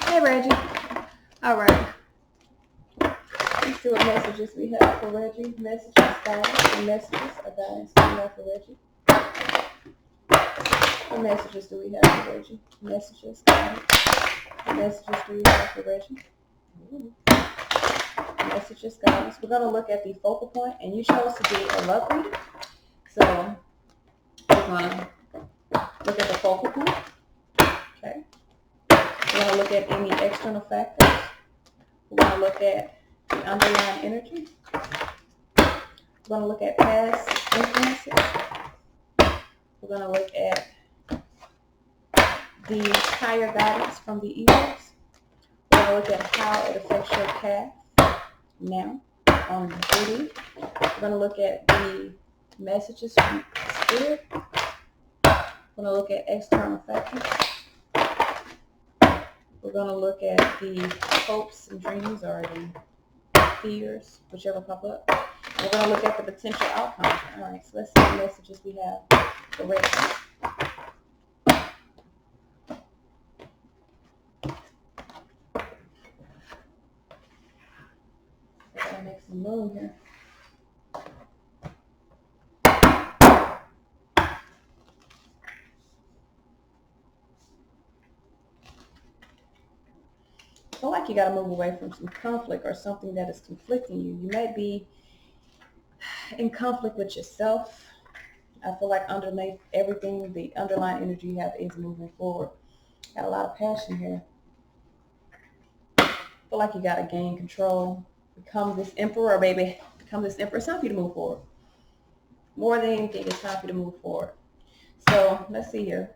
Hey, Reggie. All right. Let's see what messages we have for Reggie. Messages, guys, and messages. Guys, we have for Reggie. What messages do we have for Reggie? Messages, guys. What messages do we have for Reggie? Ooh. Messages, guys. We're going to look at the focal point, and you chose to be a love reader. So we're going to look at the focal point. Okay. We're going to look at any external factors. We're going to look at the underlying energy. We're going to look at past influences. We're going to look at the higher guidance from the egos. We're going to look at how it affects your path now on duty. We're going to look at the messages from spirit. We're going to look at external factors. We're going to look at the hopes and dreams or the fears, whichever pop up. We're going to look at the potential outcomes. All right, so let's see what messages we have for Reggie. Gotta make some room here. I feel like you got to move away from some conflict or something that is conflicting you. You may be in conflict with yourself. I feel like underneath everything, the underlying energy you have is moving forward. Got a lot of passion here. I feel like you got to gain control. Become this emperor, baby. Become this emperor. It's time for you to move forward. More than anything, it's time for you to move forward. So let's see here.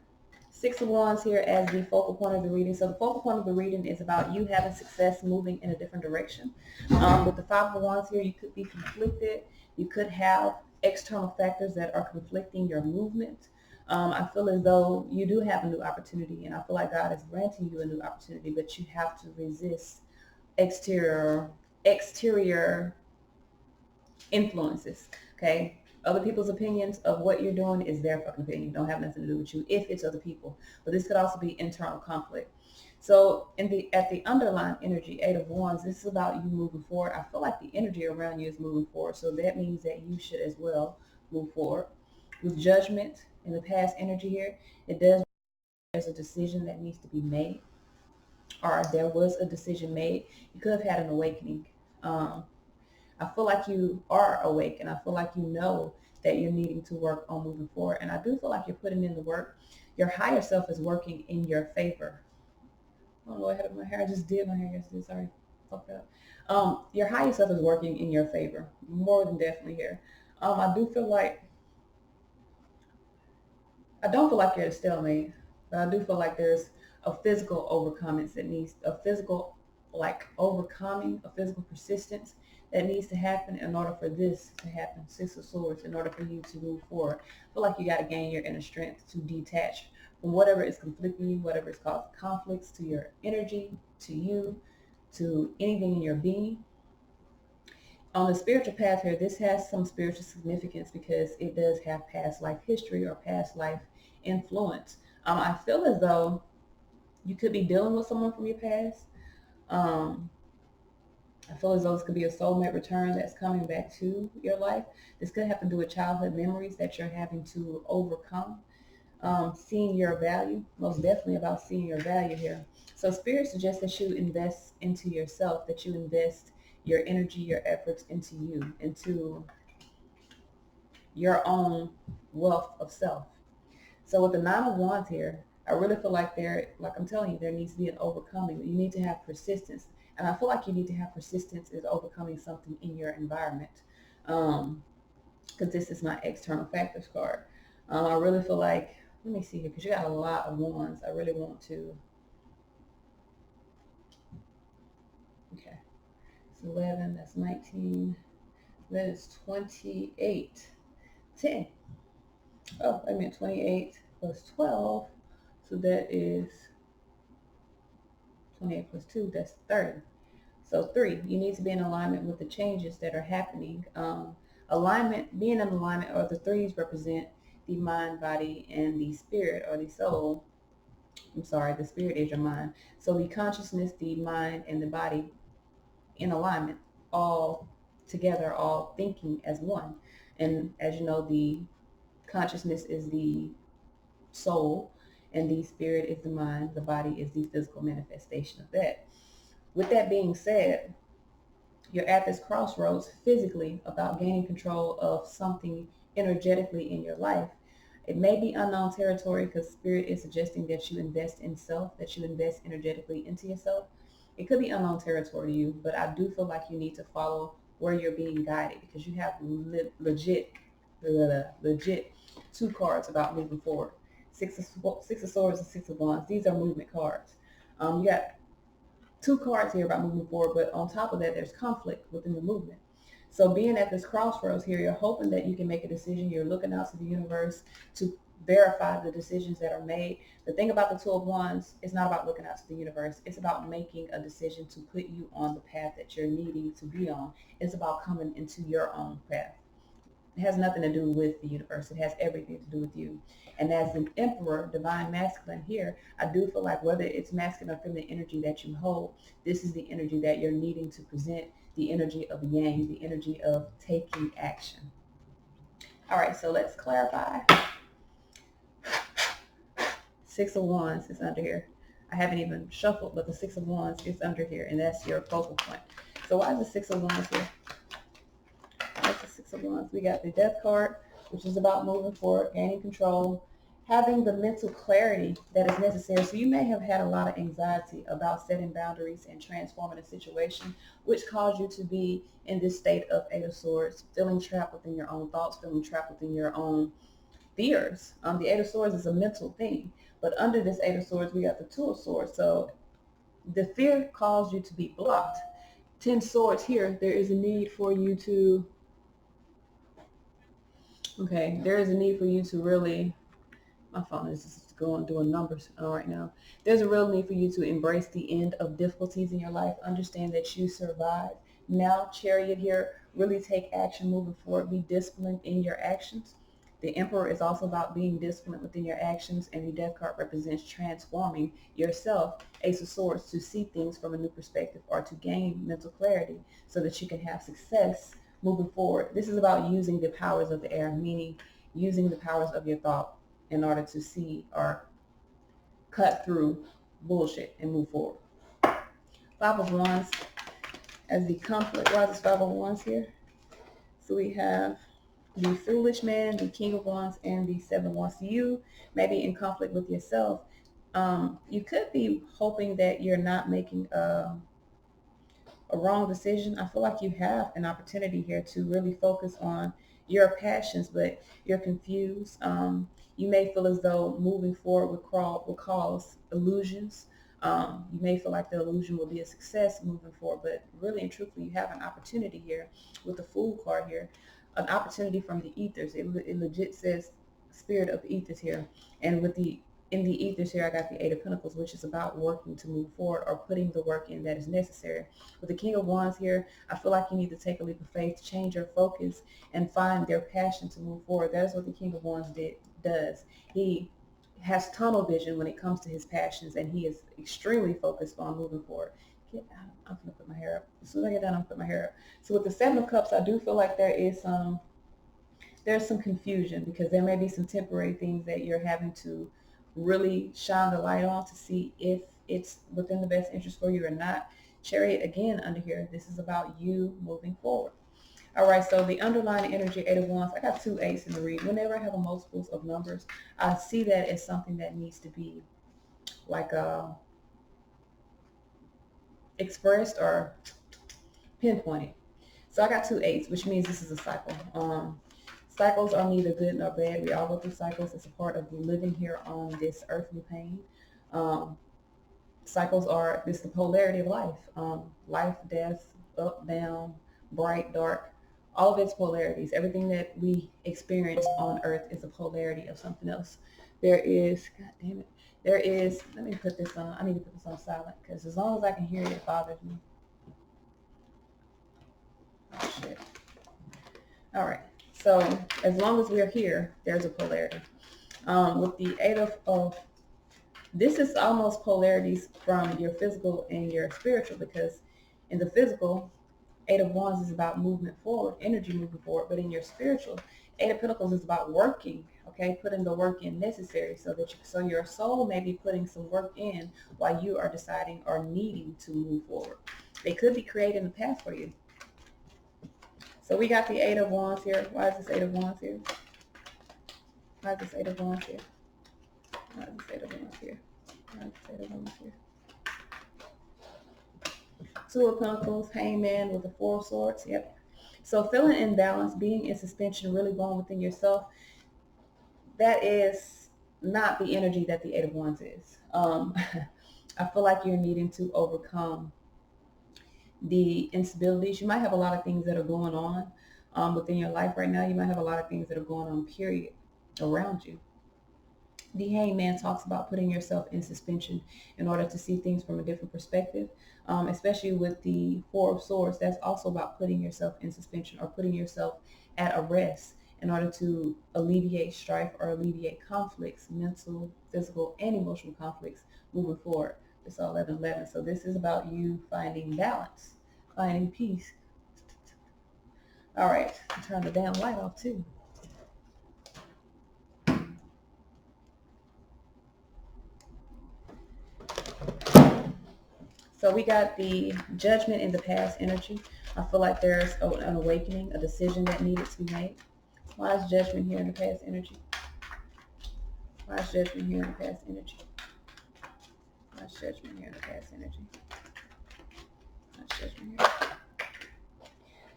Six of Wands here as the focal point of the reading. So the focal point of the reading is about you having success moving in a different direction. With the Five of Wands here, you could be conflicted. You could have external factors that are conflicting your movement. I feel as though you do have a new opportunity, and I feel like God is granting you a new opportunity, but you have to resist exterior influences. Okay, other people's opinions of what you're doing is their fucking opinion. Don't have nothing to do with you if it's other people. But this could also be internal conflict. So at the underlying energy, Eight of Wands, this is about you moving forward. I feel like the energy around you is moving forward. So that means that you should as well move forward. With Judgment in the past energy here, it does there's a decision that needs to be made, or there was a decision made. You could have had an awakening. I feel like you are awake, and I feel like you know that you're needing to work on moving forward. And I do feel like you're putting in the work. Your higher self is working in your favor. I don't know what happened to my hair. I just did my hair yesterday. Sorry. Fucked up. Your higher self is working in your favor. More than definitely here. I do feel like, I don't feel like you're at a stalemate, but I do feel like there's a physical overcoming that needs, a physical overcoming, a physical persistence that needs to happen in order for this to happen. Six of Swords, in order for you to move forward. I feel like you got to gain your inner strength to detach from whatever is conflicting you, whatever is causing conflicts to your energy, to you, to anything in your being. On the spiritual path here, this has some spiritual significance because it does have past life history or past life influence. I feel as though you could be dealing with someone from your past. I feel as though this could be a soulmate return that's coming back to your life. This could have to do with childhood memories that you're having to overcome. Seeing your value, most definitely about seeing your value here. So Spirit suggests that you invest into yourself, that you invest your energy, your efforts into you, into your own wealth of self. So with the Nine of Wands here, I really feel like like I'm telling you, there needs to be an overcoming. You need to have persistence. And I feel like you need to have persistence is overcoming something in your environment. Because this is my external factors card. I really feel like, let me see here, because you got a lot of wands. I really want to, okay. It's 11, that's 19, that is 28, 10. Oh, I meant 28 plus 12. So that is 28 plus 2, that's 30. So 3, you need to be in alignment with the changes that are happening. Alignment, being in alignment, or the 3s represent the mind, body, and the spirit or the soul. I'm sorry, the spirit is your mind. So the consciousness, the mind, and the body in alignment, all together, all thinking as one. And as you know, the consciousness is the soul, and the spirit is the mind, the body is the physical manifestation of that. With that being said, you're at this crossroads physically about gaining control of something energetically in your life. It may be unknown territory because spirit is suggesting that you invest in self, that you invest energetically into yourself. It could be unknown territory to you, but I do feel like you need to follow where you're being guided because you have legit two cards about moving forward. Six of Swords and Six of Wands. These are movement cards. You got two cards here about moving forward, but on top of that, there's conflict within the movement. So being at this crossroads here, you're hoping that you can make a decision. You're looking out to the universe to verify the decisions that are made. The thing about the Two of Wands, it's not about looking out to the universe. It's about making a decision to put you on the path that you're needing to be on. It's about coming into your own path. It has nothing to do with the universe. It has everything to do with you. And as an emperor, divine masculine here, I do feel like whether it's masculine or feminine energy that you hold, this is the energy that you're needing to present, the energy of yang, the energy of taking action. All right, so let's clarify. Six of Wands is under here. I haven't even shuffled, but the Six of Wands is under here, and that's your focal point. So why is the Six of Wands here? That's the Six of Wands. We got the Death card, which is about moving forward, gaining control, having the mental clarity that is necessary. So you may have had a lot of anxiety about setting boundaries and transforming a situation, which caused you to be in this state of Eight of Swords, feeling trapped within your own thoughts, feeling trapped within your own fears. The Eight of Swords is a mental thing, but under this Eight of Swords, we got the Two of Swords. So the fear caused you to be blocked. 10 swords here, there is a need for you to there is a need for you to really, my phone is just going doing numbers right now. There's a real need for you to embrace the end of difficulties in your life. Understand that you survived. Now, Chariot here, really take action moving forward. Be disciplined in your actions. The Emperor is also about being disciplined within your actions, and the Death card represents transforming yourself, Ace of Swords, to see things from a new perspective or to gain mental clarity so that you can have success moving forward. This is about using the powers of the air, meaning using the powers of your thought in order to see or cut through bullshit and move forward. Five of Wands as the conflict. Why is this Five of Wands here? So we have the Foolish Man, the King of Wands, and the Seven of Wands. You may be in conflict with yourself. You could be hoping that you're not making a wrong decision. I feel like you have an opportunity here to really focus on your passions, but you're confused. You may feel as though moving forward will cause illusions. You may feel like the illusion will be a success moving forward, but really and truthfully, you have an opportunity here with the Fool card here, an opportunity from the ethers. It legit says spirit of the ethers here, and with the in the ethers here, I got the Eight of Pentacles, which is about working to move forward or putting the work in that is necessary. With the King of Wands here, I feel like you need to take a leap of faith, change your focus, and find their passion to move forward. That is what the King of Wands does. He has tunnel vision when it comes to his passions, and he is extremely focused on moving forward. I'm going to put my hair up. As soon as I get done, I'm going to put my hair up. So with the Seven of Cups, I do feel like there's some confusion because there may be some temporary things that you're having to really shine the light on to see if it's within the best interest for you or not. Chariot again under here. This is about you moving forward. All right, so the underlying energy, Eight of Wands, I got two eights in the read. Whenever I have a multiples of numbers, I see that as something that needs to be like expressed or pinpointed. So I got two eights, which means this is a cycle. Cycles are neither good nor bad. We all go through cycles. It's a part of living here on this earthly plane. Cycles are, it's the polarity of life. Life, death, up, down, bright, dark, all of its polarities. Everything that we experience on earth is a polarity of something else. There is, God damn it, there is, let me put this on, I need to put this on silent because as long as I can hear it, it bothers me. Oh, shit. All right. So as long as we're here, there's a polarity. With the Eight of This is almost polarities from your physical and your spiritual, because in the physical, Eight of Wands is about movement forward, energy moving forward, but in your spiritual, Eight of Pentacles is about working, okay, putting the work in necessary so that so your soul may be putting some work in while you are deciding or needing to move forward. They could be creating the path for you. So we got the Eight of Wands here. Why is this Eight of Wands here? Why is this Eight of Wands here? Why is this Eight of Wands here? Why is this Eight of Wands here? Two of Pentacles, Hangman with the Four of Swords. Yep. So feeling imbalanced, being in suspension, really going within yourself, that is not the energy that the Eight of Wands is. I feel like you're needing to overcome the instabilities. You might have a lot of things that are going on within your life right now. You might have a lot of things that are going on, period, around you. The Hangman talks about putting yourself in suspension in order to see things from a different perspective, especially with the Four of Swords. That's also about putting yourself in suspension or putting yourself at a rest in order to alleviate strife or alleviate conflicts, mental, physical, and emotional conflicts moving forward. It's all 11-11. So this is about you finding balance, finding peace. All right, turn the damn light off too. So we got the Judgment in the past energy. I feel like there's an awakening, a decision that needed to be made. Why is Judgment here in the past energy? Why is Judgment here in the past energy? Why is Judgment here in the past energy? Why is Judgment here?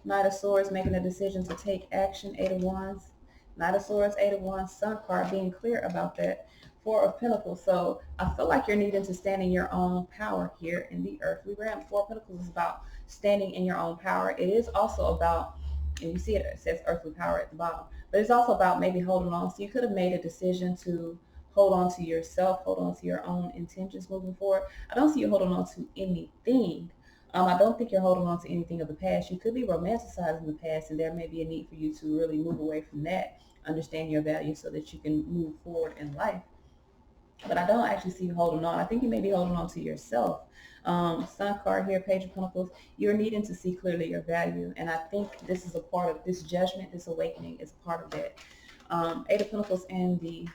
Knight of Swords, making a decision to take action. Eight of Wands. Knight of Swords, Eight of Wands, Sun card, being clear about that. Four of Pentacles. So I feel like you're needing to stand in your own power here in the earthly realm. Four of Pentacles is about standing in your own power. It is also about, and you see it says earthly power at the bottom, but it's also about maybe holding on. So you could have made a decision to hold on to yourself, hold on to your own intentions moving forward. I don't see you holding on to anything. I don't think you're holding on to anything of the past. You could be romanticizing the past, and there may be a need for you to really move away from that, understand your value so that you can move forward in life. But I don't actually see you holding on. I think you may be holding on to yourself. Sun card here, Page of Pentacles. You're needing to see clearly your value, and I think this is a part of this judgment, this awakening is a part of that. Eight of Pentacles and the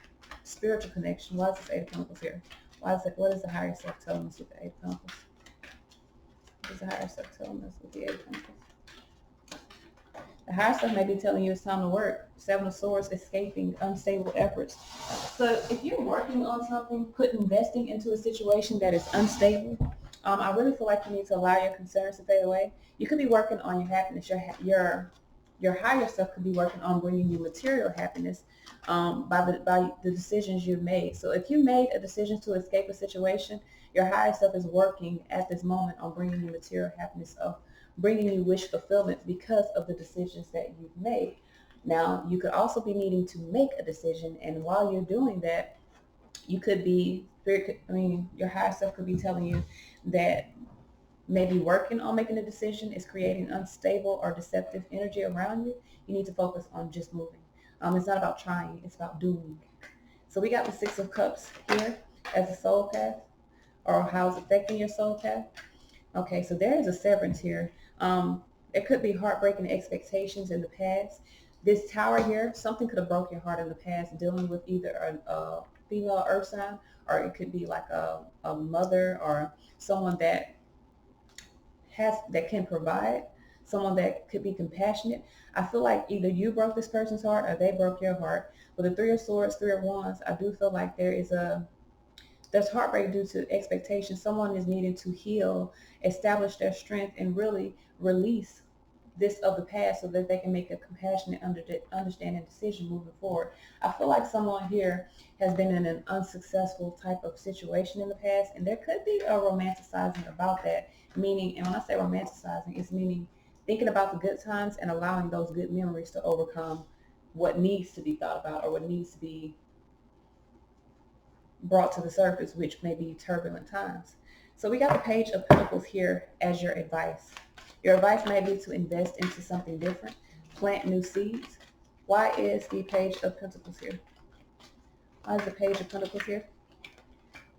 spiritual connection. Why is this Eight of Pentacles here? Why is it? What is the higher self telling us with the Eight of Pentacles? What is the higher self telling us with the Eight of Pentacles? The higher self may be telling you it's time to work. Seven of Swords, escaping unstable efforts. So if you're working on something, investing into a situation that is unstable, I really feel like you need to allow your concerns to fade away. You could be working on your happiness. Your higher self could be working on bringing you material happiness by the decisions you've made. So if you made a decision to escape a situation, your higher self is working at this moment on bringing you material happiness, of bringing you wish fulfillment because of the decisions that you've made. Now, you could also be needing to make a decision, and while you're doing that, you could be, your higher self could be telling you that maybe working on making a decision is creating unstable or deceptive energy around you. You need to focus on just moving. It's not about trying, it's about doing. So we got the Six of Cups here as a soul path, or how it's affecting your soul path. Okay, so there is a severance here. It could be heartbreaking expectations in the past. This Tower here, something could have broke your heart in the past, dealing with either a female earth sign, or it could be like a mother or someone that can provide, someone that could be compassionate. I feel like either you broke this person's heart or they broke your heart. With the Three of Swords, Three of Wands, I do feel like there's heartbreak due to expectation. Someone is needing to heal, establish their strength, and really release this of the past so that they can make a compassionate, understanding decision moving forward. I feel like someone here has been in an unsuccessful type of situation in the past, and there could be a romanticizing about that. Meaning, and when I say romanticizing, it's meaning thinking about the good times and allowing those good memories to overcome what needs to be thought about or what needs to be brought to the surface, which may be turbulent times. So we got the Page of Pentacles here as your advice. Your advice may be to invest into something different, plant new seeds. Why is the Page of Pentacles here? Why is the Page of Pentacles here?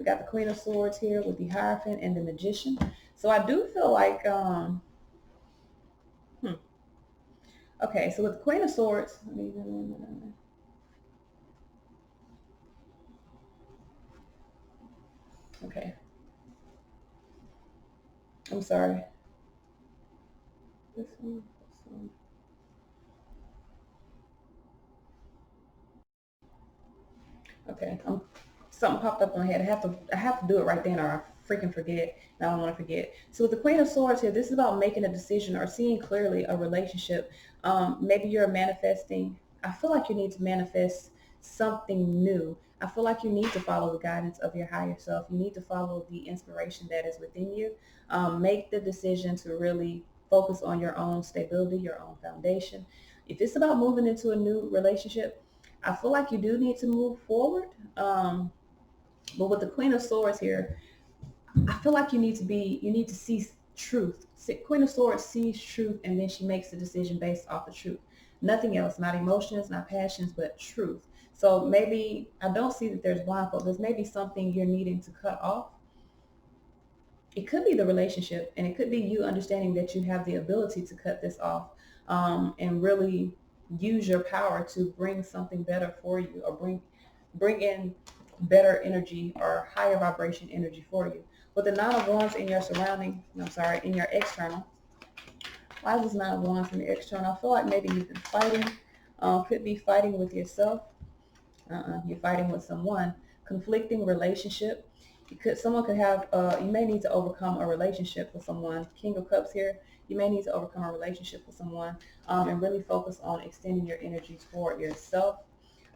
We got the Queen of Swords here with the Hierophant and the Magician. So I do feel like, okay, so with the Queen of Swords, okay, I'm sorry. This one, this one. Okay, something popped up in my head. I have to do it right then, or I freaking forget. And I don't want to forget. So with the Queen of Swords here, this is about making a decision or seeing clearly a relationship. Maybe you're manifesting. I feel like you need to manifest something new. I feel like you need to follow the guidance of your higher self. You need to follow the inspiration that is within you. Make the decision to really focus on your own stability, your own foundation. If it's about moving into a new relationship, I feel like you do need to move forward. But with the Queen of Swords here, I feel like you need to see truth. Queen of Swords sees truth and then she makes the decision based off the truth. Nothing else, not emotions, not passions, but truth. So maybe, I don't see that there's blindfold. There's maybe something you're needing to cut off. It could be the relationship, and it could be you understanding that you have the ability to cut this off, and really use your power to bring something better for you, or bring in better energy or higher vibration energy for you. With the Nine of Wands in your surrounding, I'm sorry, in your external. Why is this Nine of Wands in the external? I feel like maybe you've been fighting. Could be fighting with yourself. You're fighting with someone. Conflicting relationship. Someone could have, you may need to overcome a relationship with someone. King of Cups here. You may need to overcome a relationship with someone, and really focus on extending your energy toward yourself.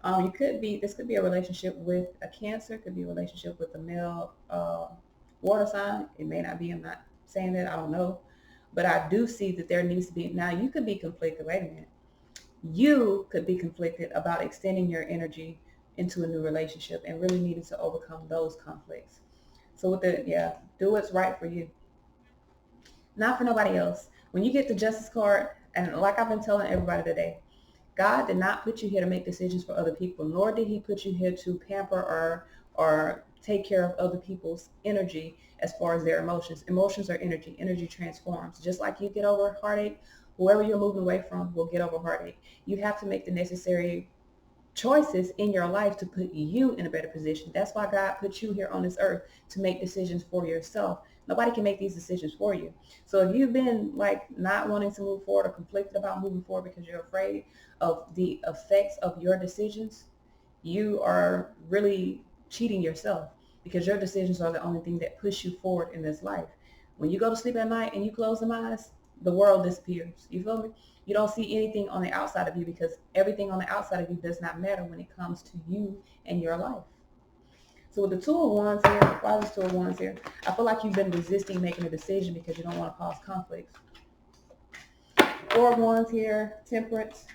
This could be a relationship with a Cancer. Could be a relationship with a male water sign. It may not be. I'm not saying that. I don't know. But I do see that there needs to be, now you could be conflicted. Wait a minute. You could be conflicted about extending your energy into a new relationship and really needing to overcome those conflicts. So do what's right for you, not for nobody else. When you get the Justice card, and like I've been telling everybody today, God did not put you here to make decisions for other people, nor did he put you here to pamper or take care of other people's energy as far as their emotions. Emotions are energy. Energy transforms. Just like you get over heartache, whoever you're moving away from will get over heartache. You have to make the necessary choices in your life to put you in a better position. That's why God put you here on this earth, to make decisions for yourself. Nobody can make these decisions for you. So if you've been like not wanting to move forward or conflicted about moving forward because you're afraid of the effects of your decisions, you are really cheating yourself, because your decisions are the only thing that push you forward in this life. When you go to sleep at night and you close them eyes, the world disappears. You feel me? You don't see anything on the outside of you, because everything on the outside of you does not matter when it comes to you and your life. So with the Two of Wands here, why is this Two of Wands here? I feel like you've been resisting making a decision because you don't want to cause conflict. Four of Wands here, Temperance.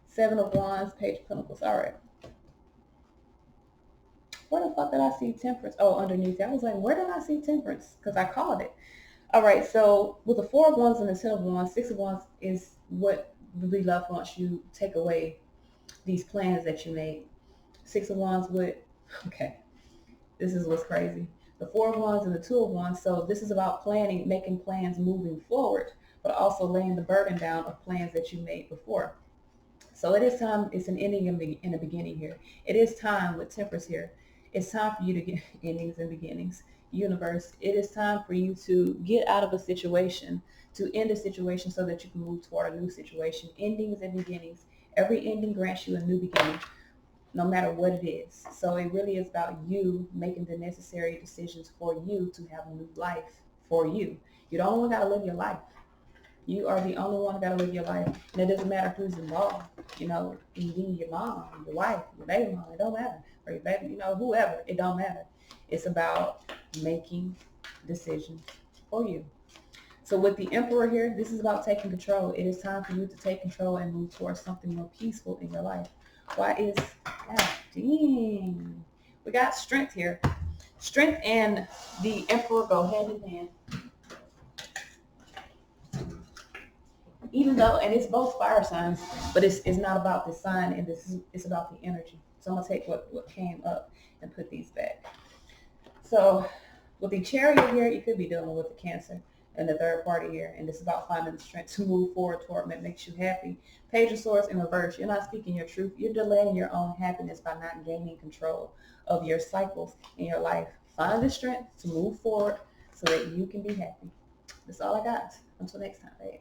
Seven of Wands, Page of Pentacles. All right. Where the fuck did I see Temperance? Oh, underneath it. I was like, where did I see Temperance? Because I called it. All right, so with the Four of Wands and the Ten of Wands, Six of Wands is what the love wants you to take away these plans that you made. Six of Wands with, okay, this is what's crazy. The Four of Wands and the Two of Wands. So this is about planning, making plans moving forward, but also laying the burden down of plans that you made before. So it is time. It's an ending and a beginning here. It is time with Temperance here. It's time for you to get endings and beginnings. Universe, it is time for you to get out of a situation, to end a situation so that you can move toward a new situation. Endings and beginnings. Every ending grants you a new beginning, no matter what it is. So it really is about you making the necessary decisions for you to have a new life for you. You don't got to live your life. You are the only one who got to live your life. And it doesn't matter who's involved. You know, even your mom, your wife, your baby mom, it don't matter. Or your baby, whoever, it don't matter. It's about making decisions for you. So with the Emperor here, this is about taking control. It is time for you to take control and move towards something more peaceful in your life. Why is, dang. We got Strength here. Strength and the Emperor go hand in hand. Even though, and it's both fire signs, but it's not about the sign, and it's about the energy. So I'm gonna take what came up and put these back. So with the chariot here, you could be dealing with the Cancer and the third party here, and this is about finding the strength to move forward toward what makes you happy. Page of Swords in reverse. You're not speaking your truth. You're delaying your own happiness by not gaining control of your cycles in your life. Find the strength to move forward so that you can be happy. That's all I got. Until next time, babe.